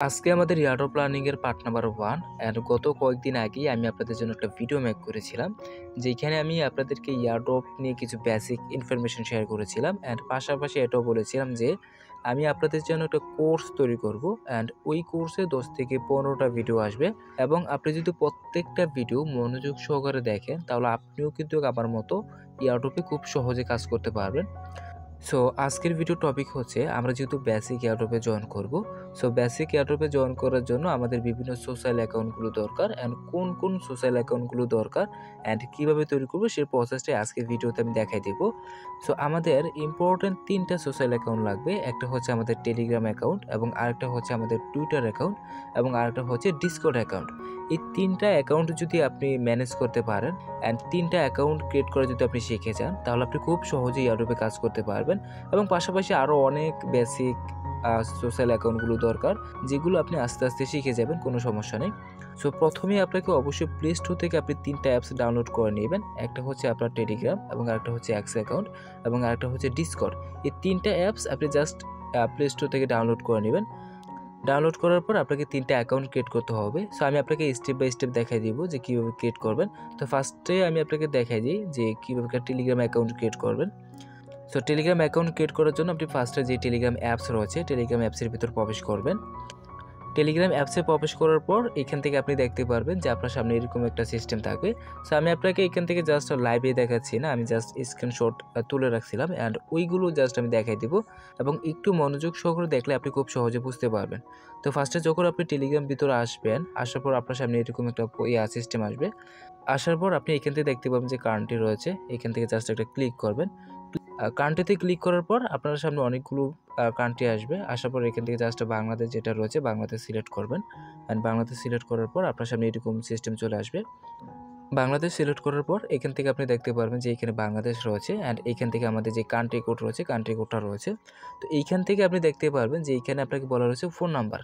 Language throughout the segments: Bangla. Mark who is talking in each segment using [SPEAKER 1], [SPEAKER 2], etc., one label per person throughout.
[SPEAKER 1] আজকে আমাদের ইয়ারডো প্ল্যানিং এর পার্ট নাম্বার 1 এন্ড গত কয়েকদিন আগেই আমি আপনাদের জন্য একটা ভিডিও মেক করেছিলাম যেখানে আমি আপনাদেরকে ইয়ারডো নিয়ে কিছু বেসিক ইনফরমেশন শেয়ার করেছিলাম এন্ড পাশাপাশি এটাও বলেছিলাম যে আমি আপনাদের জন্য একটা কোর্স তৈরি করব এন্ড ওই কোর্সে 10 থেকে 15টা ভিডিও আসবে এবং আপনি যদি প্রত্যেকটা ভিডিও মনোযোগ সহকারে দেখেন তাহলে আপনিও কিন্তু আমার মতো ইয়ারডোপে খুব সহজে কাজ করতে পারবেন। সো আজকের ভিডিও টপিক হচ্ছে আমরা যেহেতু বেসিক এয়ারড্রপে জয়েন করব। সো বেসিক এয়ারড্রপে জয়েন করার জন্য আমাদের বিভিন্ন সোশ্যাল অ্যাকাউন্টগুলো দরকার অ্যান্ড কোন কোন সোশ্যাল অ্যাকাউন্টগুলো দরকার অ্যান্ড কীভাবে তৈরি করবো সেই প্রসেসটাই আজকের ভিডিওতে আমি দেখাই দেবো। সো আমাদের ইম্পর্টেন্ট 3টা সোশ্যাল অ্যাকাউন্ট লাগবে। একটা হচ্ছে আমাদের টেলিগ্রাম অ্যাকাউন্ট এবং আরেকটা হচ্ছে আমাদের টুইটার অ্যাকাউন্ট এবং আরেকটা হচ্ছে ডিসকর্ড অ্যাকাউন্ট। এই 3টা অ্যাকাউন্ট যদি আপনি ম্যানেজ করতে পারেন অ্যান্ড 3টা অ্যাকাউন্ট ক্রিয়েট করা যদি আপনি শিখে যান তাহলে আপনি খুব সহজেই এয়ারড্রপে কাজ করতে পারবেন এবং পাশাপাশি আরও অনেক বেসিক সোশ্যাল অ্যাকাউন্টগুলো দরকার যেগুলো আপনি আস্তে আস্তে শিখে যাবেন, কোনো সমস্যা নেই। সো প্রথমেই আপনাকে অবশ্যই প্লে স্টোর থেকে আপনি 3টা অ্যাপস ডাউনলোড করে নেবেন। একটা হচ্ছে আপনার টেলিগ্রাম এবং আরেকটা হচ্ছে এক্স অ্যাকাউন্ট এবং আরেকটা হচ্ছে ডিসকর্ড। এই 3টা অ্যাপস আপনি জাস্ট প্লে স্টোর থেকে ডাউনলোড করে নেবেন। ডাউনলোড করার পর আপনাকে 3টা অ্যাকাউন্ট ক্রিয়েট করতে হবে। সো আমি আপনাকে স্টেপ বাই স্টেপ দেখাই দিব যে কীভাবে ক্রিয়েট করবেন। তো ফার্স্টে আমি আপনাকে দেখাই দিই যে কীভাবে টেলিগ্রাম অ্যাকাউন্ট ক্রিয়েট করবেন। সো টেলিগ্রাম অ্যাকাউন্ট ক্রিয়েট করার জন্য আপনি ফার্স্টে যে টেলিগ্রাম অ্যাপস রয়েছে টেলিগ্রাম অ্যাপসের ভিতর প্রবেশ করবেন। টেলিগ্রাম অ্যাপসে প্রবেশ করার পর এখান থেকে আপনি দেখতে পারবেন যে আপনার সামনে এরকম একটা সিস্টেম থাকবে। সো আমি আপনাকে এখান থেকে জাস্ট লাইভে দেখাচ্ছি না, আমি জাস্ট স্ক্রিনশট তুলে রাখছিলাম অ্যান্ড ওইগুলো জাস্ট আমি দেখাই দেব এবং একটু মনোযোগ সহকারে দেখলে আপনি খুব সহজে বুঝতে পারবেন। তো ফার্স্টে যখন আপনি টেলিগ্রাম ভিতরে আসবেন, আসার পর আপনার সামনে এরকম একটা সিস্টেম আসবে। আসার পর আপনি এখান থেকে দেখতে পাবেন যে কারেন্টলি রয়েছে, এখান থেকে জাস্ট একটা ক্লিক করবেন। কান্ট্রিতে ক্লিক করার পর আপনার সামনে অনেকগুলো কান্ট্রি আসবে। আসার পর এখান থেকে জাস্ট বাংলাদেশ যেটা রয়েছে বাংলাদেশ সিলেক্ট করবেন অ্যান্ড বাংলাদেশ সিলেক্ট করার পর আপনার সামনে এরকম সিস্টেম চলে আসবে। বাংলাদেশ সিলেক্ট করার পর এখান থেকে আপনি দেখতে পারবেন যে এখানে বাংলাদেশ রয়েছে অ্যান্ড এইখান থেকে আমাদের যে কান্ট্রি কোড রয়েছে কান্ট্রি কোডটা রয়েছে। তো এইখান থেকে আপনি দেখতে পারবেন যে এইখানে আপনাকে বলা রয়েছে ফোন নাম্বার।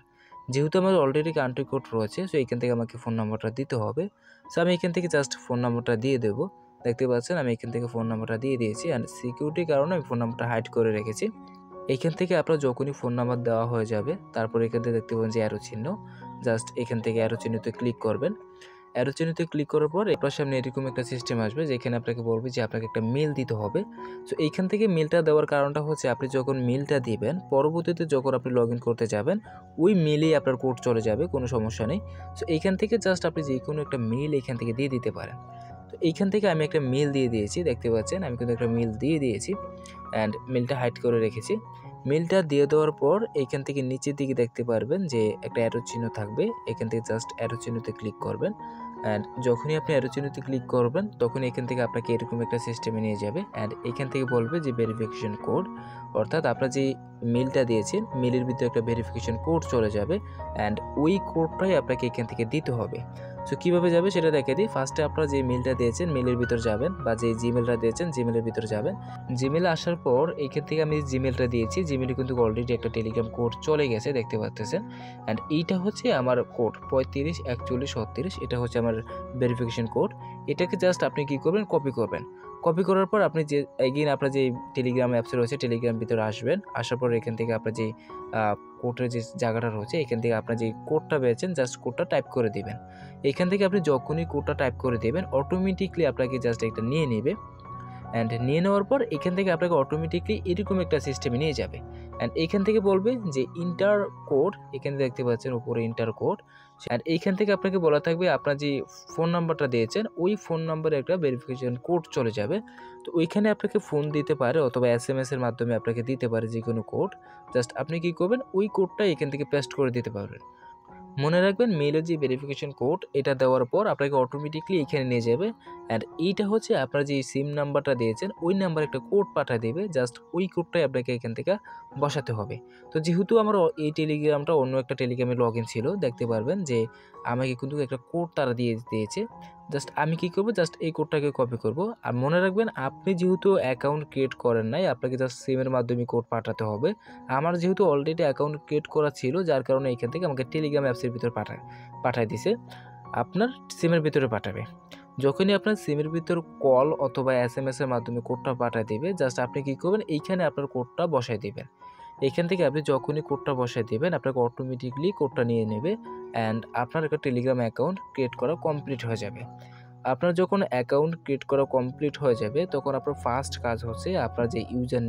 [SPEAKER 1] যেহেতু আমার অলরেডি কান্ট্রি কোড রয়েছে সো এইখান থেকে আমাকে ফোন নাম্বারটা দিতে হবে। সো আমি এখান থেকে জাস্ট ফোন নাম্বারটা দিয়ে দেবো। দেখতে পাচ্ছেন আমি এখান থেকে ফোন নাম্বারটা দিয়ে দিয়েছি অ্যান্ড সিকিউরিটির কারণে আমি ফোন নাম্বারটা হাইড করে রেখেছি। এইখান থেকে আপনার যখনই ফোন নাম্বার দেওয়া হয়ে যাবে তারপর এখান থেকে দেখতে পাবেন যে অ্যারো চিহ্ন, জাস্ট এখান থেকে অ্যারো চিহ্নতে ক্লিক করবেন। অ্যারো চিহ্নতে ক্লিক করার পর আপনার সামনে এরকম একটা সিস্টেম আসবে যেখানে আপনাকে বলবে যে আপনাকে একটা মেল দিতে হবে। সো এইখান থেকে মেলটা দেওয়ার কারণটা হচ্ছে আপনি যখন মেলটা দিবেন পরবর্তীতে যখন আপনি লগ ইন করতে যাবেন ওই মেলেই আপনার কোড চলে যাবে, কোনো সমস্যা নেই। সো এইখান থেকে জাস্ট আপনি যে কোনো একটা মেল এখান থেকে দিয়ে দিতে পারেন। তো এইখান থেকে আমি একটা মেল দিয়ে দিয়েছি, দেখতে পাচ্ছেন আমি কিন্তু একটা মেল দিয়ে দিয়েছি অ্যান্ড মেলটা হাইড করে রেখেছি। মেলটা দিয়ে দেওয়ার পর এইখান থেকে নিচের দিকে দেখতে পারবেন যে একটা অ্যারো চিহ্ন থাকবে, এখান থেকে জাস্ট অ্যারো চিহ্নতে ক্লিক করবেন অ্যান্ড যখনই আপনি অ্যারো চিহ্নতে ক্লিক করবেন তখন এখান থেকে আপনাকে এরকম একটা সিস্টেমে নিয়ে যাবে অ্যান্ড এখান থেকে বলবে যে ভেরিফিকেশন কোড, অর্থাৎ আপনার যে মেলটা দিয়েছেন মেলের ভিতরে একটা ভেরিফিকেশন কোড চলে যাবে অ্যান্ড ওই কোডটাই আপনাকে এখান থেকে দিতে হবে। সো কীভাবে যাবে সেটা দেখে দিই। ফার্স্টে আপনারা যে মেলটা দিয়েছেন মেলের ভিতর যাবেন বা যে জিমেলটা দিয়েছেন জিমেলের ভিতর যাবেন। জিমেলে আসার পর এইখান থেকে আমি জিমেলটা দিয়েছি, জিমেলে কিন্তু অলরেডি একটা টেলিগ্রাম কোড চলে গেছে দেখতে পাচ্ছেন অ্যান্ড এইটা হচ্ছে আমার কোড 354136, এটা হচ্ছে আমার ভেরিফিকেশন কোড। এটাকে জাস্ট আপনি কী করবেন, কপি করবেন। কপি করার পর আপনি যে এগেইন আপনার যে টেলিগ্রাম অ্যাপসে রয়েছে টেলিগ্রাম ভিতরে আসবেন। আসার পর এখান থেকে আপনার যে কোডের যে জায়গাটা রয়েছে এখান থেকে আপনার যে কোডটা পেয়েছেন জাস্ট কোডটা টাইপ করে দিবেন। এখান থেকে আপনি যখনই কোডটা টাইপ করে দেবেন অটোমেটিকলি আপনাকে জাস্ট একটা নিয়ে নেবে অ্যান্ড নিয়ে নেওয়ার পর এখান থেকে আপনাকে অটোমেটিকলি এরকম একটা সিস্টেমে নিয়ে যাবে অ্যান্ড এইখান থেকে বলবে যে ইন্টার কোড, এখানে দেখতে পাচ্ছেন উপরে ইন্টার কোড অ্যান্ড এইখান থেকে আপনাকে বলা থাকবে আপনার যে ফোন নাম্বারটা দিয়েছেন ওই ফোন নাম্বারে একটা ভেরিফিকেশন কোড চলে যাবে। তো ওইখানে আপনাকে ফোন দিতে পারে অথবা SMS এর মাধ্যমে আপনাকে দিতে পারে যে কোনো কোড। জাস্ট আপনি কী করবেন, ওই কোডটা এখান থেকে পেস্ট করে দিতে পারবেন। মনে রাখবেন মেইলের যে ভেরিফিকেশন কোড এটা দেওয়ার পর আপনাকে অটোমেটিকলি এখানে নিয়ে যাবে অ্যান্ড এইটা হচ্ছে আপনার যে সিম নাম্বারটা দিয়েছেন ওই নাম্বারে একটা কোড পাঠিয়ে দেবে, জাস্ট ওই কোডটাই আপনাকে এখান থেকে বসাতে হবে। তো যেহেতু আমার এই টেলিগ্রামটা অন্য একটা টেলিগ্রামে লগ ইন ছিল দেখতে পারবেন যে আমাকে কিন্তু একটা কোড তারা দিয়েছে। জাস্ট আমি কী করবো, জাস্ট এই কোডটাকে কপি করব। আর মনে রাখবেন আপনি যেহেতু অ্যাকাউন্ট ক্রিয়েট করেন নাই আপনাকে জাস্ট সিমের মাধ্যমে কোড পাঠাতে হবে। আমার যেহেতু অলরেডি অ্যাকাউন্ট ক্রিয়েট করা ছিল যার কারণে এখান থেকে আমাকে টেলিগ্রাম অ্যাপসের ভিতরে পাঠায় দিছে, আপনার সিমের ভিতরে পাঠাবে। যখনই আপনার সিমের ভিতর কল অথবা SMS এর মাধ্যমে কোডটা পাঠিয়ে দেবে জাস্ট আপনি কী করবেন, এইখানে আপনার কোডটা বসায় দেবেন। এখান থেকে আপনি যখনই কোডটা বসায় দেবেন আপনাকে অটোমেটিকলি কোডটা নিয়ে নেবে অ্যান্ড আপনার একটা টেলিগ্রাম অ্যাকাউন্ট ক্রিয়েট করা কমপ্লিট হয়ে যাবে। আপনার যখন অ্যাকাউন্ট ক্রিয়েট করা কমপ্লিট হয়ে যাবে তখন আপনার ফার্স্ট কাজ হচ্ছে আপনার যে ইউজার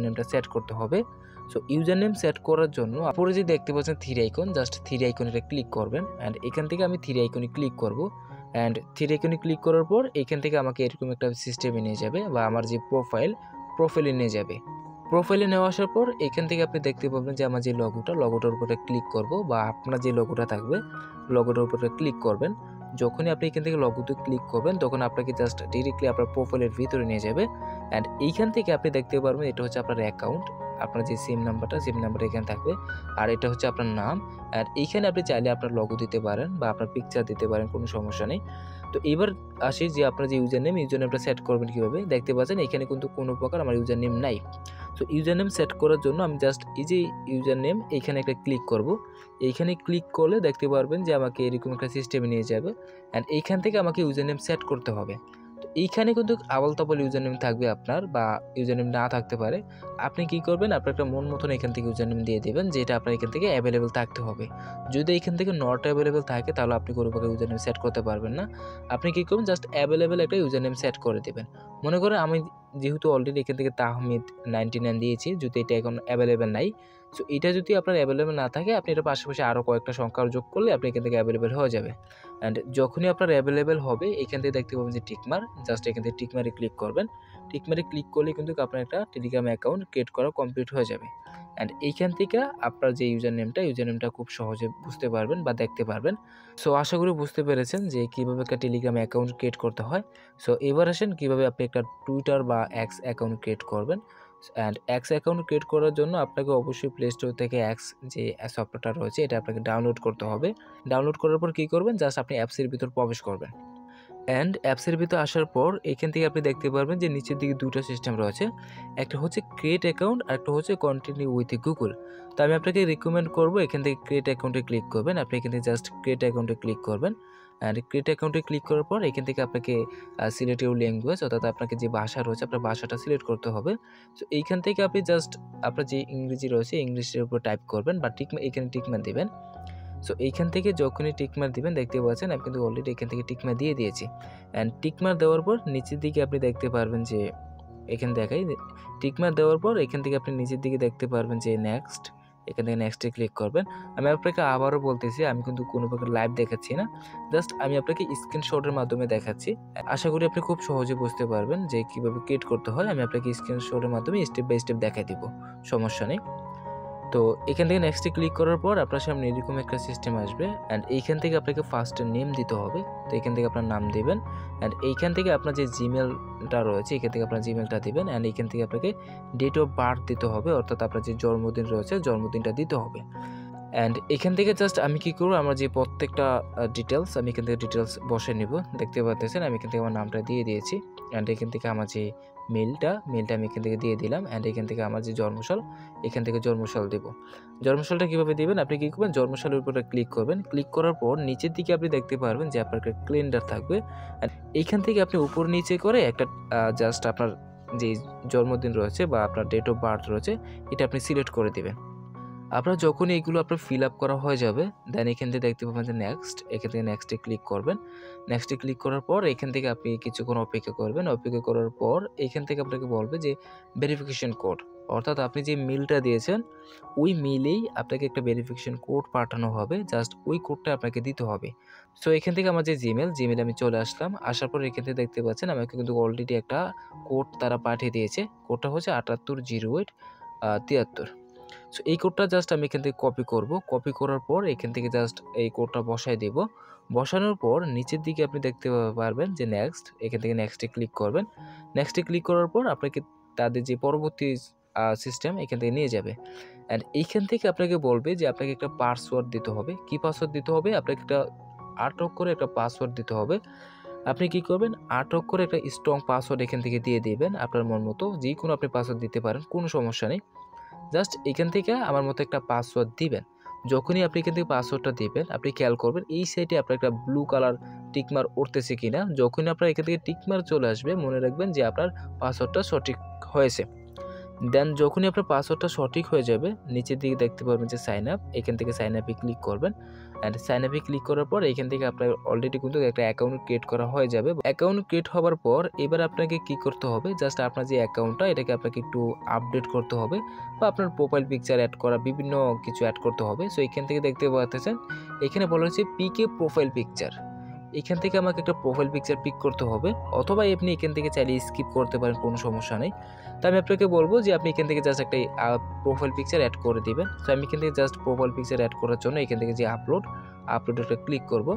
[SPEAKER 1] নেমটা সেট করতে হবে। সো ইউজার নেম সেট করার জন্য আপনি যে দেখতে পাচ্ছেন থ্রি আইকন, জাস্ট থ্রি আইকনে ক্লিক করবেন অ্যান্ড এখান থেকে আমি থ্রি আইকনে ক্লিক করব অ্যান্ড থ্রি আইকনে ক্লিক করার পর এখান থেকে আমাকে এরকম একটা সিস্টেমে নিয়ে যাবে বা আমার যে প্রোফাইলে নিয়ে যাবে। প্রোফাইলে নেওয়া আসার পর এখান থেকে আপনি দেখতে পাবেন যে আমার যে লগোটার উপরে ক্লিক করব বা আপনার যে লোগোটা থাকবে লোগোটার উপরে ক্লিক করবেন। যখনই আপনি এখান থেকে লগোতে ক্লিক করবেন তখন আপনাকে জাস্ট ডিরেক্টলি আপনার প্রোফাইলের ভিতরে নিয়ে যাবে অ্যান্ড এইখান থেকে আপনি দেখতে পারবেন এটা হচ্ছে আপনার অ্যাকাউন্ট, আপনার যে সিম নাম্বারটা এখানে থাকবে আর এটা হচ্ছে আপনার নাম। আর এইখানে আপনি চাইলে আপনার লগো দিতে পারেন বা আপনার পিকচার দিতে পারেন, কোনো সমস্যা নেই। তো এবার আসি যে আপনার যে ইউজার নেমটা সেট করবেন কীভাবে। দেখতে পাচ্ছেন এখানে কিন্তু কোনো প্রকার আমার ইউজার নেম নাই। সো ইউজার নেম সেট করার জন্য আমি জাস্ট এই যে ইউজার নেম এইখানে একটা ক্লিক করব। এইখানে ক্লিক করলে দেখতে পারবেন যে আমাকে এরকম একটা সিস্টেমে নিয়ে যাবে অ্যান্ড এইখান থেকে আমাকে ইউজার নেম সেট করতে হবে। তো এইখানে কিন্তু আবল তাবল ইউজার নেম থাকবে আপনার বা ইউজার নেম না থাকতে পারে। আপনি কি করবেন, আপনার একটা মন মতন এখান থেকে ইউজার নেম দিয়ে দেবেন যেটা আপনার এখান থেকে অ্যাভেলেবেল থাকতে হবে। যদি এখান থেকে নট অ্যাভেলেবেল থাকে তাহলে আপনি কোনো প্রকার ইউজার নেম সেট করতে পারবেন না। আপনি কী করবেন, জাস্ট অ্যাভেলেবেল একটা ইউজার নেম সেট করে দেবেন। মনে করেন আমি যেহেতু অলরেডি এখান থেকে তাহমিদ 99 দিয়েছি, যদি এটা এখন অ্যাভেলেবেল নাই, সো এটা যদি আপনার অ্যাভেলেবেল না থাকে আপনি এটা পাশাপাশি আরও কয়েকটা সংখ্যা যোগ করলে আপনি এখান থেকে অ্যাভেলেবেল হয়ে যাবে। অ্যান্ড যখনই আপনার অ্যাভেলেবেল হবে এখান থেকে দেখতে পাবেন যে টিকমার, জাস্ট এখান থেকে টিকমারে ক্লিক করবেন। টিকমারে ক্লিক করলে কিন্তু আপনার একটা টেলিগ্রাম অ্যাকাউন্ট ক্রিয়েট করা কমপ্লিট হয়ে যাবে অ্যান্ড এইখান থেকে আপনার যে ইউজার নেমটা খুব সহজে বুঝতে পারবেন বা দেখতে পারবেন। সো আশা করি বুঝতে পেরেছেন যে কীভাবে একটা টেলিগ্রাম অ্যাকাউন্ট ক্রিয়েট করতে হয়। সো এবার আসেন কীভাবে আপনি একটা টুইটার বা এক্স অ্যাকাউন্ট ক্রিয়েট করবেন। অ্যান্ড এক্স অ্যাকাউন্ট ক্রিয়েট করার জন্য আপনাকে অবশ্যই প্লে স্টোর থেকে এক্স যে সফটওয়্যারটা রয়েছে এটা আপনাকে ডাউনলোড করতে হবে। ডাউনলোড করার পর কী করবেন, জাস্ট আপনি অ্যাপসের ভিতর প্রবেশ করবেন অ্যান্ড অ্যাপসের ভিতর আসার পর এখান থেকে আপনি দেখতে পারবেন যে নিচের দিকে দুটো সিস্টেম রয়েছে, একটা হচ্ছে ক্রিয়েট অ্যাকাউন্ট আর একটা হচ্ছে কন্টিনিউ উইথ গুগল। তো আমি আপনাকে রিকমেন্ড করবো এখান থেকে ক্রিয়েট অ্যাকাউন্টে ক্লিক করবেন। আপনি এখান থেকে জাস্ট ক্রিয়েট অ্যাকাউন্টে ক্লিক করবেন অ্যান্ড ক্রিয়েট অ্যাকাউন্টে ক্লিক করার পর এখান থেকে আপনাকে সিলেক্ট ইউর ল্যাঙ্গুয়েজ, অর্থাৎ আপনাকে যে ভাষা রয়েছে আপনার ভাষাটা সিলেক্ট করতে হবে। সো এইখান থেকে আপনি জাস্ট আপনার যে ইংরেজি রয়েছে ইংলিশের উপর টাইপ করবেন বা এখানে টিকমার্ক দেবেন। সো এইখান থেকে যখনই টিকমার্ক দিবেন দেখতে পাচ্ছেন আমি কিন্তু অলরেডি এখান থেকে টিকমার্ক দিয়ে দিয়েছি অ্যান্ড টিকমার্ক দেওয়ার পর নিচের দিকে আপনি দেখতে পারবেন যে এখানে দেখাই টিকমার্ক দেওয়ার পর এখান থেকে আপনি নিচের দিকে দেখতে পারবেন যে নেক্সট, এখান থেকে নেক্সটে ক্লিক করবেন। আমি আপনাকে আবারও বলতেছি আমি কিন্তু কোনো প্রকার লাইভ দেখাচ্ছি না, জাস্ট আমি আপনাকে স্ক্রিনশটের মাধ্যমে দেখাচ্ছি। আশা করি আপনি খুব সহজে বুঝতে পারবেন যে কীভাবে ক্রিয়েট করতে হয়। আমি আপনাকে স্ক্রিনশটের মাধ্যমে স্টেপ বাই স্টেপ দেখাই দিব, সমস্যা নেই। তো এখান থেকে নেক্সটে ক্লিক করার পর আপনার সামনে এরকম একটা সিস্টেম আসবে অ্যান্ড এইখান থেকে আপনাকে ফার্স্টে নেম দিতে হবে। তো এখান থেকে আপনার নাম দেবেন অ্যান্ড এইখান থেকে আপনার যে জিমেলটা রয়েছে এখান থেকে আপনার জিমেলটা দেবেন অ্যান্ড এইখান থেকে আপনাকে ডেট অফ বার্থ দিতে হবে, অর্থাৎ আপনার যে জন্মদিন রয়েছে জন্মদিনটা দিতে হবে। অ্যান্ড এখান থেকে জাস্ট আমি কী করবো, আমার যে প্রত্যেকটা ডিটেলস আমি এখান থেকে ডিটেলস বসে নিব। দেখতে পাচ্ছেন আমি এখান থেকে আমার নামটা দিয়ে দিয়েছি অ্যান্ড এখান থেকে আমার যে মেলটা আমি এখান থেকে দিয়ে দিলাম অ্যান্ড এখান থেকে আমার যে জন্মসাল এখান থেকে জন্মসাল দেব। জন্মসালটা কীভাবে দেবেন, আপনি কী করবেন, জন্মসালের উপরে ক্লিক করবেন। ক্লিক করার পর নিচের দিকে আপনি দেখতে পারবেন যে আপনার একটা ক্যালেন্ডার থাকবে। এইখান থেকে আপনি উপর নিচে করে একটা জাস্ট আপনার যে জন্মদিন রয়েছে বা আপনার ডেট অফ বার্থ রয়েছে এটা আপনি সিলেক্ট করে দেবেন। আপনার যখনই এইগুলো আপনার ফিল আপ করা হয়ে যাবে দেন এখান থেকে দেখতে পাবেন যে নেক্সট, এখান থেকে নেক্সটে ক্লিক করবেন। নেক্সটে ক্লিক করার পর এখান থেকে আপনি কিছুক্ষণ অপেক্ষা করবেন। অপেক্ষা করার পর এখান থেকে আপনাকে বলবে যে ভেরিফিকেশন কোড, অর্থাৎ আপনি যে মেলটা দিয়েছেন ওই মেলেই আপনাকে একটা ভেরিফিকেশন কোড পাঠানো হবে, জাস্ট ওই কোডটা আপনাকে দিতে হবে। সো এখান থেকে আমার যে জিমেলে আমি চলে আসলাম। আসার পর এখান থেকে দেখতে পাচ্ছেন আমাকে কিন্তু অলরেডি একটা কোড তারা পাঠিয়ে দিয়েছে। কোডটা হচ্ছে 780873। সো এই কোডটা জাস্ট আমি এখান থেকে কপি করব। কপি করার পর এখান থেকে জাস্ট এই কোডটা বসায় দেব। বসানোর পর নিচের দিকে আপনি দেখতে পারবেন যে নেক্সট, এখান থেকে নেক্সটে ক্লিক করবেন। নেক্সটে ক্লিক করার পর আপনাকে তাদের যে পরবর্তী সিস্টেম এখান থেকে নিয়ে যাবে অ্যান্ড এইখান থেকে আপনাকে বলবে যে আপনাকে একটা পাসওয়ার্ড দিতে হবে। কি পাসওয়ার্ড দিতে হবে, আপনাকে একটা 8 অক্ষরে একটা পাসওয়ার্ড দিতে হবে। আপনি কি করবেন, 8 অক্ষরে একটা স্ট্রং পাসওয়ার্ড এখান থেকে দিয়ে দিবেন। আপনার মন মতো যে কোনো আপনি পাসওয়ার্ড দিতে পারেন, কোনো সমস্যা নেই। জাস্ট এখান থেকে আমার মতো একটা পাসওয়ার্ড দিবেন। যখনই আপনি এখান থেকে পাসওয়ার্ডটা দিবেন আপনি খেয়াল করবেন এই সাইডে আপনার একটা ব্লু কালার টিকমার্ক উঠতেছে কিনা। যখনই আপনার এখান থেকে টিকমার্ক চলে আসবে মনে রাখবেন যে আপনার পাসওয়ার্ডটা সঠিক হয়েছে। দেন যখনই আপনার পাসওয়ার্ডটা সঠিক হয়ে যাবে নিচের দিকে দেখতে পারবেন যে সাইন আপ, এখান থেকে সাইন আপে ক্লিক করবেন। অ্যান্ড সাইন আপে ক্লিক করার পর এখান থেকে আপনার অলরেডি কিন্তু একটা অ্যাকাউন্ট ক্রিয়েট করা হয়ে যাবে। অ্যাকাউন্ট ক্রিয়েট হওয়ার পর এবার আপনাকে কি করতে হবে, জাস্ট আপনার যে অ্যাকাউন্টটা এটাকে আপনাকে একটু আপডেট করতে হবে বা আপনার প্রোফাইল পিকচার অ্যাড করা বিভিন্ন কিছু অ্যাড করতে হবে। সো এখান থেকে দেখতে পাচ্ছেন এখানে বলা হচ্ছে পিকে প্রোফাইল পিকচার। এখান থেকে আমাকে একটা প্রোফাইল পিকচার পিক করতে হবে, অথবা আপনি এখান থেকে চাইলে স্কিপ করতে পারেন, কোনো সমস্যা নেই। তো আমি আপনাকে বলবো যে আপনি এখান থেকে জাস্ট একটা প্রোফাইল পিকচার অ্যাড করে দিবেন। তো আমি এখান থেকে জাস্ট প্রোফাইল পিকচার অ্যাড করার জন্য এখান থেকে যে আপলোডে ক্লিক করব।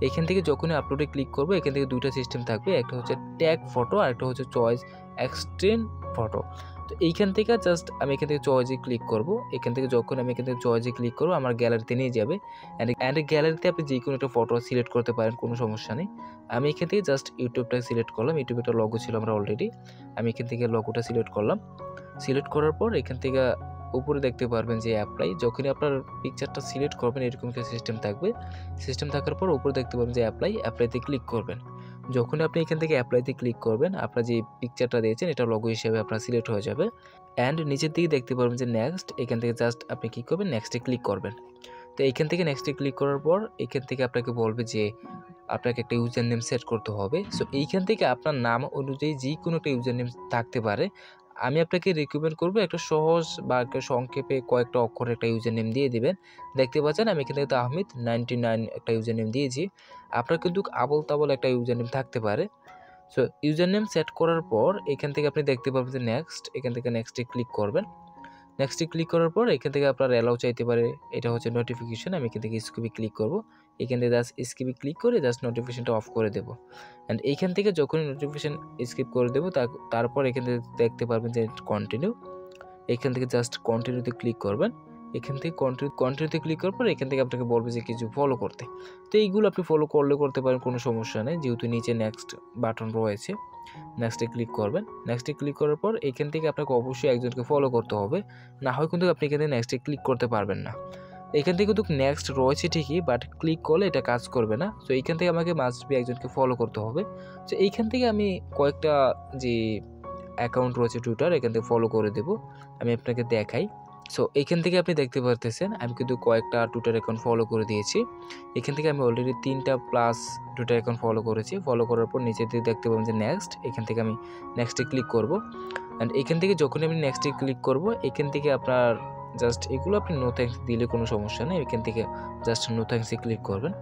[SPEAKER 1] এখান থেকে যখনই আপলোডে ক্লিক করব এখান থেকে দুইটা সিস্টেম থাকবে, একটা হচ্ছে ট্যাগ ফটো আর একটা হচ্ছে চয়েস এক্সটেন্ড ফটো। তো এইখান থেকে জাস্ট আমি এখান থেকে চয়েসে ক্লিক করব। এখান থেকে যখন আমি এখান থেকে চয়েসে ক্লিক করবো আমার গ্যালারিতে নিয়ে যাবে। অ্যান্ড গ্যালারিতে আপনি যে কোনো একটা ফটো সিলেক্ট করতে পারেন, কোনো সমস্যা নেই। আমি এখান থেকে জাস্ট ইউটিউবটা সিলেক্ট করলাম, ইউটিউবে একটা লগো ছিল আমার অলরেডি, আমি এখান থেকে লগোটা সিলেক্ট করলাম। সিলেক্ট করার পর এখান থেকে উপরে দেখতে পারবেন যে অ্যাপ্লাই, যখনই আপনার পিকচারটা সিলেক্ট করবেন এরকম একটা সিস্টেম থাকবে। সিস্টেম থাকার পর উপরে দেখতে পাবেন যে অ্যাপ্লাইতে ক্লিক করবেন। যখনই আপনি এখান থেকে অ্যাপ্লাইতে ক্লিক করবেন আপনার যে পিকচারটা দিয়েছেন এটা লগো হিসেবে আপনার সিলেক্ট হয়ে যাবে। অ্যান্ড নিচের দিকে দেখতে পারবেন যে নেক্সট, এখান থেকে জাস্ট আপনি কী করবেন, নেক্সটে ক্লিক করবেন। তো এইখান থেকে নেক্সটে ক্লিক করার পর এখান থেকে আপনাকে বলবে যে আপনাকে একটা ইউজার নেম সেট করতে হবে। সো এইখান থেকে আপনার নাম অনুযায়ী যে কোনো একটা ইউজার নেম থাকতে পারে। আমি আপনাকে রিকমেন্ড করবো একটা সহজ বা একটা সংক্ষেপে কয়েকটা অক্ষরের একটা ইউজার নেম দিয়ে দিবেন। দেখতে পাচ্ছেন আমি এখান থেকে তাহমিদ 99 একটা ইউজার নেম দিয়েছি। আপনার কিন্তু আবল তাবল একটা ইউজার নেম থাকতে পারে। সো ইউজার নেম সেট করার পর এখান থেকে আপনি দেখতে পাবেন যে নেক্সট, এখান থেকে নেক্সটে ক্লিক করবেন। নেক্সটে ক্লিক করার পর এখান থেকে আপনার অ্যালাউ চাইতে পারে, এটা হচ্ছে নোটিফিকেশন। আমি এখান থেকে স্কিপে ক্লিক করব। এখান থেকে জাস্ট স্কিপে ক্লিক করে জাস্ট নোটিফিকেশনটা অফ করে দেবো। অ্যান্ড এইখান থেকে যখনই নোটিফিকেশন স্কিপ করে দেবো তারপর এখান থেকে দেখতে পারবেন যে কন্টিনিউ, এখান থেকে জাস্ট কন্টিনিউতে ক্লিক করবেন। এখান থেকে কন্টিনিউতে ক্লিক করার পর এখান থেকে আপনাকে বলবে যে কিছু ফলো করতে। তো এইগুলো আপনি ফলো করতে পারেন, কোনো সমস্যা নেই, যেহেতু নিচে নেক্সট বাটন রয়েছে। নেক্সটে ক্লিক করবেন। নেক্সটে ক্লিক করার পর এখান থেকে আপনাকে অবশ্যই একজনকে ফলো করতে হবে, না হয় কিন্তু আপনি এখান থেকে নেক্সটে ক্লিক করতে পারবেন না। এখান থেকে কিন্তু নেক্সট রয়েছে ঠিকই, বাট ক্লিক করলে এটা কাজ করবে না। সো এইখান থেকে আমাকে মাস্ট বি একজনকে ফলো করতে হবে। সো এইখান থেকে আমি কয়েকটা যে অ্যাকাউন্ট রয়েছে টুইটার, এখান থেকে ফলো করে দেব, আমি আপনাকে দেখাই। সো এখান থেকে আপনি দেখতে পারতেছেন আমি কিন্তু কয়েকটা টুইটার অ্যাকাউন্ট ফলো করে দিয়েছি। এখান থেকে আমি অলরেডি 3টা প্লাস টুইটার অ্যাকাউন্ট ফলো করেছি। ফলো করার পর নিচের দিকে দেখতে পাবেন যে নেক্সট, এখান থেকে আমি নেক্সটে ক্লিক করব। অ্যান্ড এখান থেকে যখনই আমি নেক্সটে ক্লিক করব এখান থেকে আপনার জাস্ট এগুলো আপনি নো থ্যাঙ্কস দিলে কোনো সমস্যা নেই। এখান থেকে জাস্ট নো থ্যাঙ্কসে ক্লিক করবেন।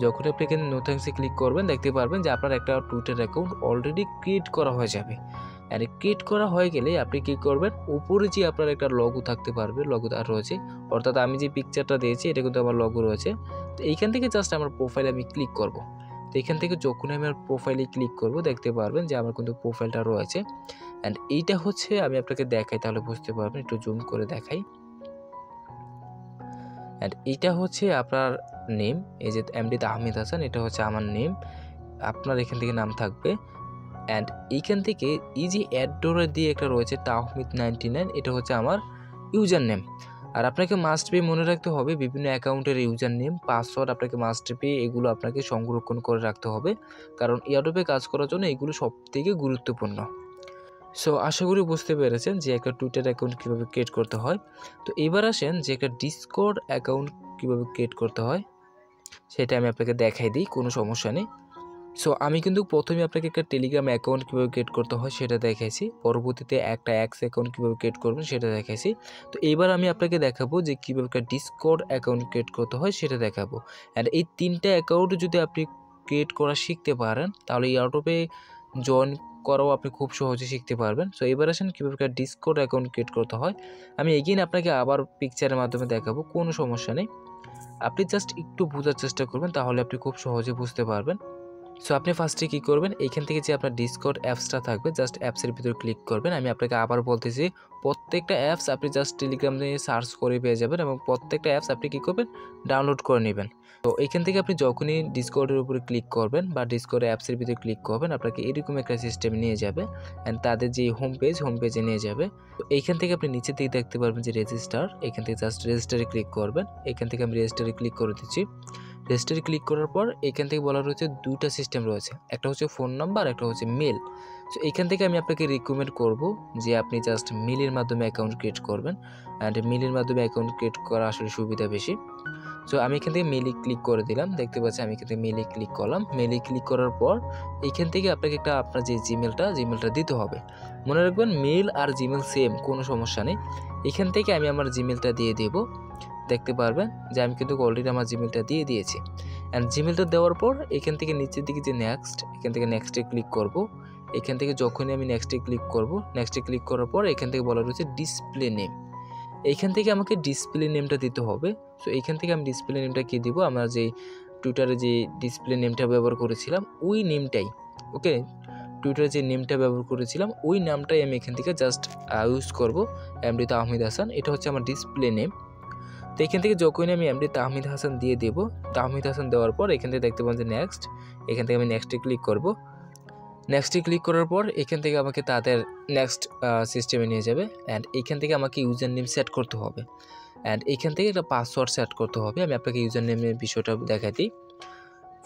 [SPEAKER 1] যখন আপনি এখানে নো থ্যাঙ্কসে ক্লিক করবেন দেখতে পারবেন যে আপনার একটা টুইটার অ্যাকাউন্ট অলরেডি ক্রিয়েট করা হয়ে যাবে। আর ক্রিয়েট করা হয়ে গেলে আপনি কী করবেন, উপরে যে আপনার একটা লগো থাকতে পারবে, লগো আর রয়েছে, অর্থাৎ আমি যে পিকচারটা দিয়েছি এটা কিন্তু আমার লগো রয়েছে। তো এইখান থেকে জাস্ট আমার প্রোফাইলে আমি ক্লিক করব। তো এখান থেকে যখনই আমি আমার প্রোফাইলে ক্লিক করব দেখতে পারবেন যে আমার কিন্তু প্রোফাইলটা রয়েছে। অ্যান্ড এইটা হচ্ছে আমি আপনাকে দেখাই তাহলে বুঝতে পারবেন, একটু জুম করে দেখাই। অ্যান্ড এইটা হচ্ছে আপনার নেম, এই যে এমডি তাহমিদ হাসান, এটা হচ্ছে আমার নেম, আপনার এখান থেকে নাম থাকবে। অ্যান্ড এইখান থেকে এই যে অ্যাডোরে দিয়ে একটা রয়েছে তাহমিদ 99, এটা হচ্ছে আমার ইউজার নেম। আর আপনাকে মাস্ট বি মনে রাখতে হবে বিভিন্ন অ্যাকাউন্টের ইউজার নেম পাসওয়ার্ড আপনাকে মাস্ট বি এগুলো আপনাকে সংরক্ষণ করে রাখতে হবে, কারণ এয়ারড্রপে কাজ করার জন্য এগুলো সবথেকে গুরুত্বপূর্ণ। সো আশা করি বুঝতে পেরেছেন যে একটা টুইটার অ্যাকাউন্ট কীভাবে ক্রিয়েট করতে হয়। তো এবার আসেন যে একটা ডিসকর্ড অ্যাকাউন্ট কীভাবে ক্রিয়েট করতে হয় সেটা আমি আপনাকে দেখাই দিই, কোনো সমস্যা নেই। সো আমি কিন্তু প্রথমে আপনাকে একটা টেলিগ্রাম অ্যাকাউন্ট কীভাবে ক্রিয়েট করতে হয় সেটা দেখাইছি, পরবর্তীতে একটা এক্স অ্যাকাউন্ট কীভাবে ক্রিয়েট করবেন সেটা দেখাইছি। তো এবার আমি আপনাকে দেখাবো যে কীভাবে একটা ডিসকর্ড অ্যাকাউন্ট ক্রিয়েট করতে হয় সেটা দেখাবো। অ্যান্ড এই 3টা অ্যাকাউন্ট যদি আপনি ক্রিয়েট করা শিখতে পারেন তাহলে এয়ারড্রপে জয়েন করাও আপনি খুব সহজে শিখতে পারবেন। সো এবার আসেন কীভাবে একটা ডিসকর্ড অ্যাকাউন্ট ক্রিয়েট করতে হয়, আমি এগেইন আপনাকে আবার পিকচারের মাধ্যমে দেখাবো, কোনো সমস্যা নেই। আপনি জাস্ট একটু বোঝার চেষ্টা করবেন তাহলে আপনি খুব সহজে বুঝতে পারবেন। সো আপনি ফার্স্টে কী করবেন, এইখান থেকে যে আপনার ডিসকর্ড অ্যাপসটা থাকবে জাস্ট অ্যাপসের ভিতরে ক্লিক করবেন। আমি আপনাকে আবার বলতেছি প্রত্যেকটা অ্যাপস আপনি জাস্ট টেলিগ্রাম নিয়ে সার্চ করে পেয়ে যাবেন এবং প্রত্যেকটা অ্যাপস আপনি কী করবেন, ডাউনলোড করে নেবেন। তো এইখান থেকে আপনি যখনই ডিসকর্ডের উপরে ক্লিক করবেন বা ডিসকর্ড অ্যাপসের ভিতরে ক্লিক করবেন আপনাকে এরকম একটা সিস্টেম নিয়ে যাবে। অ্যান্ড তাদের যে হোম পেজে নিয়ে যাবে। তো এইখান থেকে আপনি নিচের দিকে দেখতে পারবেন যে রেজিস্টার, এখান থেকে জাস্ট রেজিস্টারে ক্লিক করবেন। এখান থেকে আমি রেজিস্টারে ক্লিক করে দিচ্ছি। রেজিস্টারে ক্লিক করার পর এখান থেকে বলা রয়েছে দুইটা সিস্টেম রয়েছে, একটা হচ্ছে ফোন নাম্বার, একটা হচ্ছে মেল। সো এখান থেকে আমি আপনাকে রিকমেন্ড করব যে আপনি জাস্ট মেলের মাধ্যমে অ্যাকাউন্ট ক্রিয়েট করবেন। অ্যান্ড মেলের মাধ্যমে অ্যাকাউন্ট ক্রিয়েট করা আসলে সুবিধা বেশি। সো আমি এখান থেকে মেলে ক্লিক করে দিলাম, দেখতে পাচ্ছি আমি এখান থেকে মেলে ক্লিক করলাম। মেলে ক্লিক করার পর এখান থেকে আপনাকে আপনার যে জিমেলটা দিতে হবে। মনে রাখবেন মেল আর জিমেল সেম, কোনো সমস্যা নেই। এখান থেকে আমি আমার জিমেলটা দিয়ে দেব। দেখতে পারবেন যে আমি কিন্তু অলরেডি আমার জিমেলটা দিয়ে দিয়েছি। অ্যান্ড জিমেলটা দেওয়ার পর এখান থেকে নিচের দিকে যে নেক্সট, এখান থেকে নেক্সটে ক্লিক করব। এখান থেকে যখনই আমি নেক্সটে ক্লিক করব, নেক্সটে ক্লিক করার পর এখান থেকে বলা রয়েছে ডিসপ্লে নেম। এইখান থেকে আমাকে ডিসপ্লে নেমটা দিতে হবে। সো এইখান থেকে আমি ডিসপ্লে নেমটা কি দিব, আমরা যে টুইটারে যে ডিসপ্লে নেমটা ব্যবহার করেছিলাম ওই নেমটাই, ওকে, টুইটারে যে নেমটা ব্যবহার করেছিলাম ওই নামটাই আমি এখান থেকে জাস্ট ইউজ করব, এমডি তাহমিদ হাসান। এটা হচ্ছে আমার ডিসপ্লে নেম। তো এখান থেকে যখনই আমি এমডি তাহমিদ হাসান দিয়ে দেব, তাহমিদ হাসান দেওয়ার পর এখান থেকে দেখতে পাবেন যে নেক্সট, এখান থেকে আমি নেক্সটে ক্লিক করব। নেক্সটে ক্লিক করার পর এখান থেকে আমাকে তাদের নেক্সট সিস্টেমে নিয়ে যাবে। অ্যান্ড এখান থেকে আমাকে ইউজার নেম সেট করতে হবে। অ্যান্ড এখান থেকে একটা পাসওয়ার্ড সেট করতে হবে। আমি আপনাকে ইউজার নেমের বিষয়টা দেখাই দিই।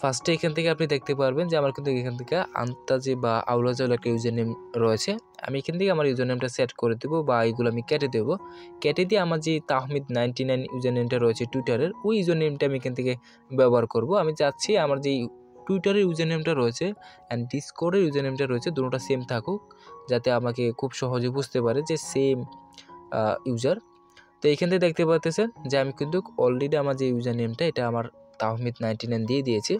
[SPEAKER 1] ফার্স্টে এখান থেকে আপনি দেখতে পারবেন যে আমার কিন্তু এখান থেকে আন্তাজে বা আউলাজাল একটা ইউজার নেম রয়েছে। আমি এখান থেকে আমার ইউজার নেমটা সেট করে দেবো বা এইগুলো আমি কেটে দেবো। কেটে দিয়ে আমার যে তাহমিদ 99 ইউজার নেমটা রয়েছে টুইটারের, ওই ইউজার নেমটা আমি এখান থেকে ব্যবহার করব। আমি চাচ্ছি আমার যে টুইটারের ইউজার নেমটা রয়েছে অ্যান্ড ডিসকর্ডের ইউজার নেমটা রয়েছে দুটোটা সেম থাকুক, যাতে আমাকে খুব সহজে বুঝতে পারে যে সেম ইউজার। তো এইখান থেকে দেখতে পাচ্ছেন যে আমি কিন্তু অলরেডি আমার যে ইউজার নেমটা এটা আমার তাহমিদ 99 দিয়ে দিয়েছি।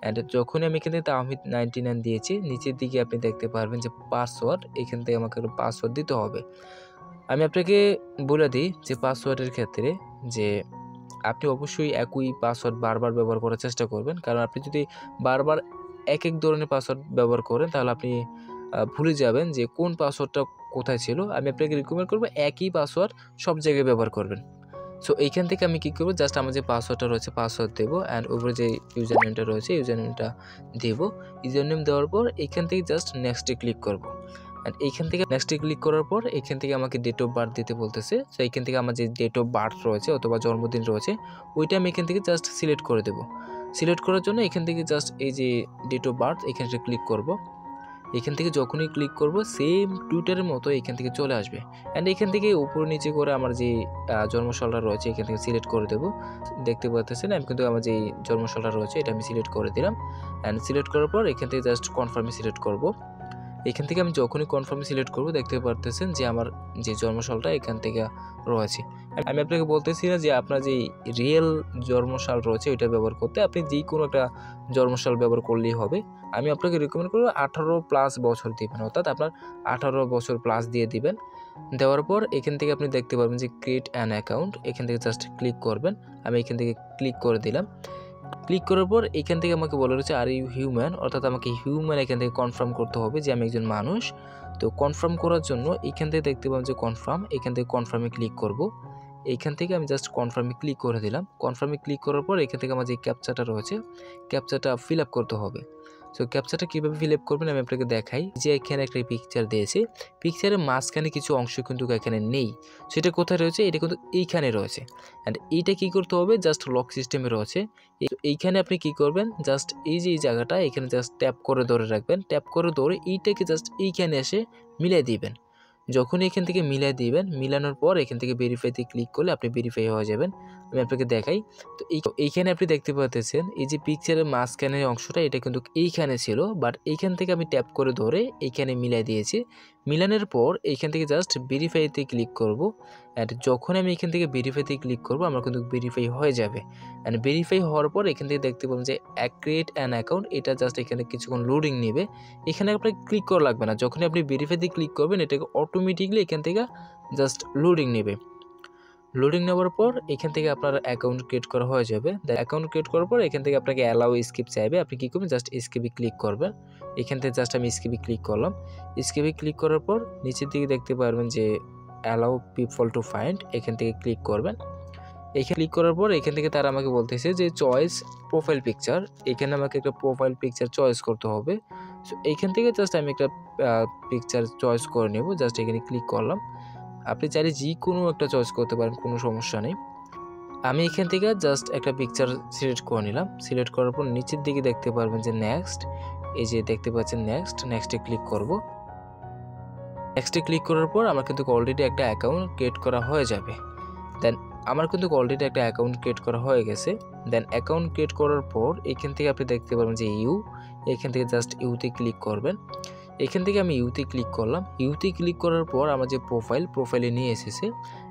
[SPEAKER 1] অ্যান্ড যখনই আমি এখান থেকে তাহমিদ 99 দিয়েছি, নিচের দিকে আপনি দেখতে পারবেন যে পাসওয়ার্ড, এখান থেকে আমাকে একটা পাসওয়ার্ড দিতে হবে। আমি আপনাকে বলে দিই যে পাসওয়ার্ডের ক্ষেত্রে যে আপনি অবশ্যই একই পাসওয়ার্ড বারবার ব্যবহার করার চেষ্টা করবেন, কারণ আপনি যদি বারবার এক ধরনের পাসওয়ার্ড ব্যবহার করেন তাহলে আপনি ভুলে যাবেন যে কোন পাসওয়ার্ডটা কোথায় ছিল। আমি আপনাকে রিকমেন্ড করবো একই পাসওয়ার্ড সব জায়গায় ব্যবহার করবেন। সো এইখান থেকে আমি কী করবো, জাস্ট আমার যে পাসওয়ার্ডটা রয়েছে পাসওয়ার্ড দেবো, অ্যান্ড উপরে যে ইউজার নেমটা রয়েছে ইউজার নেমটা দেবো। ইউজার নেম দেওয়ার পর এইখান থেকে জাস্ট নেক্সটে ক্লিক করবো। অ্যান্ড এইখান থেকে নেক্সটে ক্লিক করার পর এখান থেকে আমাকে ডেট অফ বার্থ দিতে বলতেছে। সো এইখান থেকে আমার যে ডেট অফ বার্থ রয়েছে অথবা জন্মদিন রয়েছে ওইটা আমি এখান থেকে জাস্ট সিলেক্ট করে দেবো। সিলেক্ট করার জন্য এখান থেকে জাস্ট এই যে ডেট অফ বার্থ এখানে ক্লিক করব। এখান থেকে যখনই ক্লিক করব সেম টুইটারের মতো এখান থেকে চলে আসবে। অ্যান্ড এখান থেকে উপর নিচে করে আমার যে জন্মসালটা রয়েছে এখান থেকে সিলেক্ট করে দেবো। দেখতে পাচ্ছেন আমি কিন্তু আমার যে জন্মসালটা রয়েছে এটা আমি সিলেক্ট করে দিলাম। অ্যান্ড সিলেক্ট করার পর এখান থেকে জাস্ট কনফার্মে সিলেক্ট করব। এখান থেকে আমি যখনই কনফার্মে সিলেক্ট করব দেখতে পারতেছেন যে আমার যে জন্মসালটা এখান থেকে রয়েছে। আমি আপনাকে বলতেছি না যে আপনার যে রিয়েল জন্মসাল রয়েছে ওইটা ব্যবহার করতে, আপনি যে কোনো একটা জন্মসাল ব্যবহার করলেই হবে। আমি আপনাকে রিকমেন্ড করবো 18+ বছর দিবেন, অর্থাৎ আপনার 18 বছর প্লাস দিয়ে দিবেন। দেওয়ার পর এখান থেকে আপনি দেখতে পারবেন যে ক্রিয়েট অ্যান অ্যাকাউন্ট, এখান থেকে জাস্ট ক্লিক করবেন। আমি এখান থেকে ক্লিক করে দিলাম। ক্লিক করার পর এখান থেকে আমাকে বলা রয়েছে আর ইউ হিউম্যান, অর্থাৎ আমাকে হিউম্যান এখান থেকে কনফার্ম করতে হবে যে আমি একজন মানুষ। তো কনফার্ম করার জন্য এখান থেকে দেখতে পাবেন যে কনফার্ম, এখান থেকে কনফার্মে ক্লিক করব। এইখান থেকে আমি জাস্ট কনফার্মে ক্লিক করে দিলাম। কনফার্মে ক্লিক করার পর এখান থেকে আমার যে ক্যাপচাটা রয়েছে ক্যাপচাটা ফিল আপ করতে হবে। সো ক্যাপচাটা কীভাবে ফিল আপ করবেন আমি আপনাকে দেখাই। যে এখানে একটা পিকচার দিয়েছে, পিকচারের মাঝখানে কিছু অংশ কিন্তু এখানে নেই। সেটা কোথায় রয়েছে, এটা কিন্তু এইখানে রয়েছে। অ্যান্ড এইটা কী করতে হবে, জাস্ট লক সিস্টেমে রয়েছে। এইখানে আপনি কি করবেন, জাস্ট এই যে এই জায়গাটা এখানে জাস্ট ট্যাপ করে ধরে রাখবেন। ট্যাপ করে ধরে এইটাকে জাস্ট এইখানে এসে মিলাই দিবেন। যখন এখান থেকে মিলাই দিবেন, মিলানোর পর এখান থেকে ভেরিফাইতে ক্লিক করলে আপনি ভেরিফাই হয়ে যাবেন। আমি আপনাকে দেখাই। তো এইখানে আপনি দেখতে পাচ্ছেন এই যে পিকচারের মাঝখানের অংশটা এটা কিন্তু এইখানে ছিল, বাট এইখান থেকে আমি ট্যাপ করে ধরে এইখানে মিলাই দিয়েছি। মিলানোর পর এইখান থেকে জাস্ট ভেরিফাইতে ক্লিক করব। অ্যান্ড যখন আমি এখান থেকে ভেরিফাইতে ক্লিক করব আমার কিন্তু ভেরিফাই হয়ে যাবে। অ্যান্ড ভেরিফাই হওয়ার পর এখান থেকে দেখতে পাবেন যে ক্রিয়েট অ্যান অ্যাকাউন্ট, এটা জাস্ট এখানে কিছুক্ষণ লোডিং নেবে। এখানে আপনাকে ক্লিক করা লাগবে না, যখনই আপনি ভেরিফাইতে ক্লিক করবেন এটাকে অটোমেটিকলি এখান থেকে জাস্ট লোডিং নেবে। লোডিং নেওয়ার পর এখান থেকে আপনার অ্যাকাউন্ট ক্রিয়েট করা হয়ে যাবে। অ্যাকাউন্ট ক্রিয়েট করার পর এখান থেকে আপনাকে অ্যালাউ স্কিপ চাইবে, আপনি কী করবেন, জাস্ট স্কিপে ক্লিক করবেন। এখান থেকে জাস্ট আমি স্কিপে ক্লিক করলাম। স্কিপে ক্লিক করার পর নিচের দিকে দেখতে পারবেন যে অ্যালাউ পিপল টু ফাইন্ড, এখান থেকে ক্লিক করবেন। এখানে ক্লিক করার পর এখান থেকে তারা আমাকে বলতেছে যে চয়েস প্রোফাইল পিকচার, এখানে আমাকে একটা প্রোফাইল পিকচার চয়েস করতে হবে। সো এইখান থেকে জাস্ট আমি একটা পিকচার চয়েস করে নেব। জাস্ট এখানে ক্লিক করলাম। আপনি চাইলে যে কোনো একটা চয়েস করতে পারেন, কোনো সমস্যা নেই। আমি এখান থেকে জাস্ট একটা পিকচার সিলেক্ট করে নিলাম। সিলেক্ট করার পর নিচের দিকে দেখতে পারবেন যে নেক্সট, এই যে দেখতে পাচ্ছেন নেক্সটে ক্লিক করব। নেক্সটে ক্লিক করার পর আমার কিন্তু অলরেডি একটা অ্যাকাউন্ট ক্রিয়েট করা হয়ে যাবে। দেন আমার কিন্তু অলরেডি একটা অ্যাকাউন্ট ক্রিয়েট করা হয়ে গেছে। দেন অ্যাকাউন্ট ক্রিয়েট করার পর এখান থেকে আপনি দেখতে পারবেন যে এখান থেকে জাস্ট ইউতে ক্লিক করবেন। এখান থেকে আমি ইউতে ক্লিক করলাম। ইউতে ক্লিক করার পর আমার যে প্রোফাইলে নিয়ে এসেছে।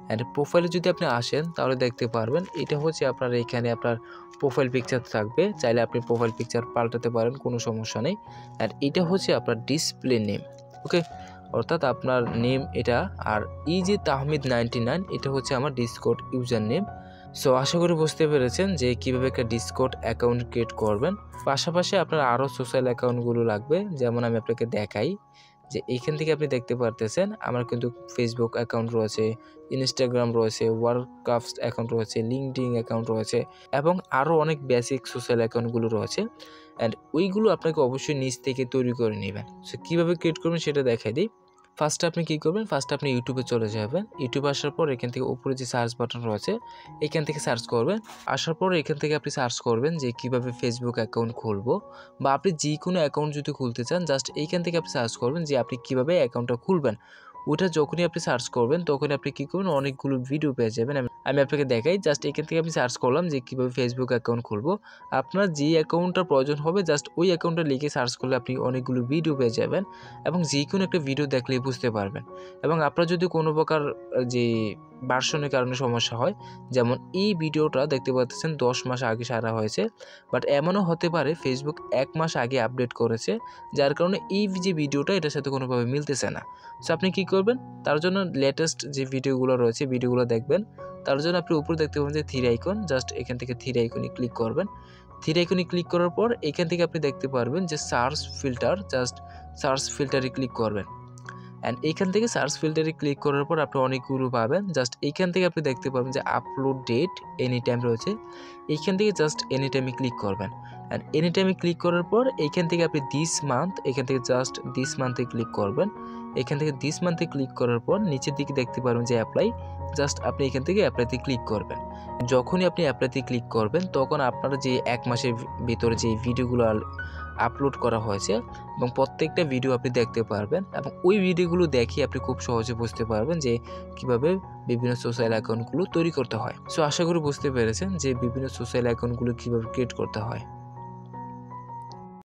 [SPEAKER 1] অ্যান্ড প্রোফাইলে যদি আপনি আসেন তাহলে দেখতে পারবেন এটা হচ্ছে আপনার এখানে আপনার প্রোফাইল পিকচার থাকবে। চাইলে আপনি প্রোফাইল পিকচার পাল্টাতে পারেন, কোনো সমস্যা নেই। অ্যান্ড এটা হচ্ছে আপনার ডিসপ্লে নেম, ওকে, অর্থাৎ আপনার নেম এটা। আর এই যে তাহমিদ 99 এটা হচ্ছে আমার ডিসকর্ড ইউজার নেম। সো আশা করি বুঝতে পেরেছেন যে কীভাবে একটা ডিসকর্ড অ্যাকাউন্ট ক্রিয়েট করবেন। পাশাপাশি আপনার আরও সোশ্যাল অ্যাকাউন্টগুলো লাগবে, যেমন আমি আপনাকে দেখাই যে এইখান থেকে আপনি দেখতে পারতেছেন আমার কিন্তু ফেসবুক অ্যাকাউন্ট রয়েছে, ইনস্টাগ্রাম রয়েছে, ওয়ার্কক্রাফট অ্যাকাউন্ট রয়েছে, লিঙ্কডইন অ্যাকাউন্ট রয়েছে এবং আরও অনেক বেসিক সোশ্যাল অ্যাকাউন্টগুলো রয়েছে। অ্যান্ড ওইগুলো আপনাকে অবশ্যই নিজ থেকে তৈরি করে নেবেন। সো কীভাবে ক্রিয়েট করবেন সেটা দেখাই দিই। ফার্স্টে আপনি কী করবেন, ফার্স্টে আপনি ইউটিউবে চলে যাবেন। ইউটিউবে আসার পর এখান থেকে উপরে যে সার্চ বাটন রয়েছে এখান থেকে সার্চ করবেন। আসার পর এখান থেকে আপনি সার্চ করবেন যে কীভাবে ফেসবুক অ্যাকাউন্ট খুলবো, বা আপনি যে কোনো অ্যাকাউন্ট যদি খুলতে চান জাস্ট এইখান থেকে আপনি সার্চ করবেন যে আপনি কীভাবে অ্যাকাউন্টটা খুলবেন। ওটা যখনই আপনি সার্চ করবেন তখনই আপনি কী করবেন, অনেকগুলো ভিডিও পেয়ে যাবেন। আমি আপনাকে দেখাই, জাস্ট এখান থেকে আমি সার্চ করলাম যে কীভাবে ফেসবুক অ্যাকাউন্ট খুলবো। আপনার যে অ্যাকাউন্টটা প্রয়োজন হবে জাস্ট ওই অ্যাকাউন্টটা লিখে সার্চ করলে আপনি অনেকগুলো ভিডিও পেয়ে যাবেন এবং যে কোনো একটা ভিডিও দেখলেই বুঝতে পারবেন। এবং আপনার যদি কোনো প্রকার যে ভার্সনের কারণে সমস্যা হয়, যেমন এই ভিডিওটা দেখতে পাচ্ছেন 10 মাস আগে সারা হয়েছে, বাট এমনও হতে পারে ফেসবুক 1 মাস আগে আপডেট করেছে, যার কারণে এই যে ভিডিওটা এটার সাথে কোনোভাবে মিলতেছে না। সো আপনি কী করবেন, তার জন্য লেটেস্ট যে ভিডিওগুলো রয়েছে ভিডিওগুলো দেখবেন। তার জন্য আপনি উপরে দেখতে পাবেন যে থ্রি আইকন, জাস্ট এখান থেকে থ্রি আইকনে ক্লিক করবেন। থ্রি আইকনে ক্লিক করার পর এখান থেকে আপনি দেখতে পারবেন যে সার্চ ফিল্টার, জাস্ট সার্চ ফিল্টারে ক্লিক করবেন। অ্যান্ড এইখান থেকে সার্চ ফিল্টারে ক্লিক করার পর আপনি অনেকগুলো পাবেন। জাস্ট এইখান থেকে আপনি দেখতে পাবেন যে আপলোড ডেট এনি টাইম রয়েছে, এইখান থেকে জাস্ট এনি টাইমে ক্লিক করবেন। অ্যান্ড এনি টাইমে ক্লিক করার পর এইখান থেকে আপনি দিস মান্থ, এখান থেকে জাস্ট দিস মান্থে ক্লিক করবেন। এখান থেকে দিস মান্থে ক্লিক করার পর নিচের দিকে দেখতে পারবেন যে অ্যাপ্লাই, জাস্ট আপনি এখান থেকে অ্যাপ্লাইতে ক্লিক করবেন। যখনই আপনি অ্যাপ্লাইতে ক্লিক করবেন তখন আপনার যে 1 মাসের ভিতরে যে ভিডিওগুলো আপলোড করা হয়েছে এবং প্রত্যেকটা ভিডিও আপনি দেখতে পারবেন এবং ওই ভিডিওগুলো দেখে আপনি খুব সহজে বুঝতে পারবেন যে কিভাবে বিভিন্ন সোশ্যাল অ্যাকাউন্টগুলো তৈরি করতে হয়। সো আশা করি বুঝতে পেরেছেন যে বিভিন্ন সোশ্যাল অ্যাকাউন্টগুলো কীভাবে ক্রিয়েট করতে হয়।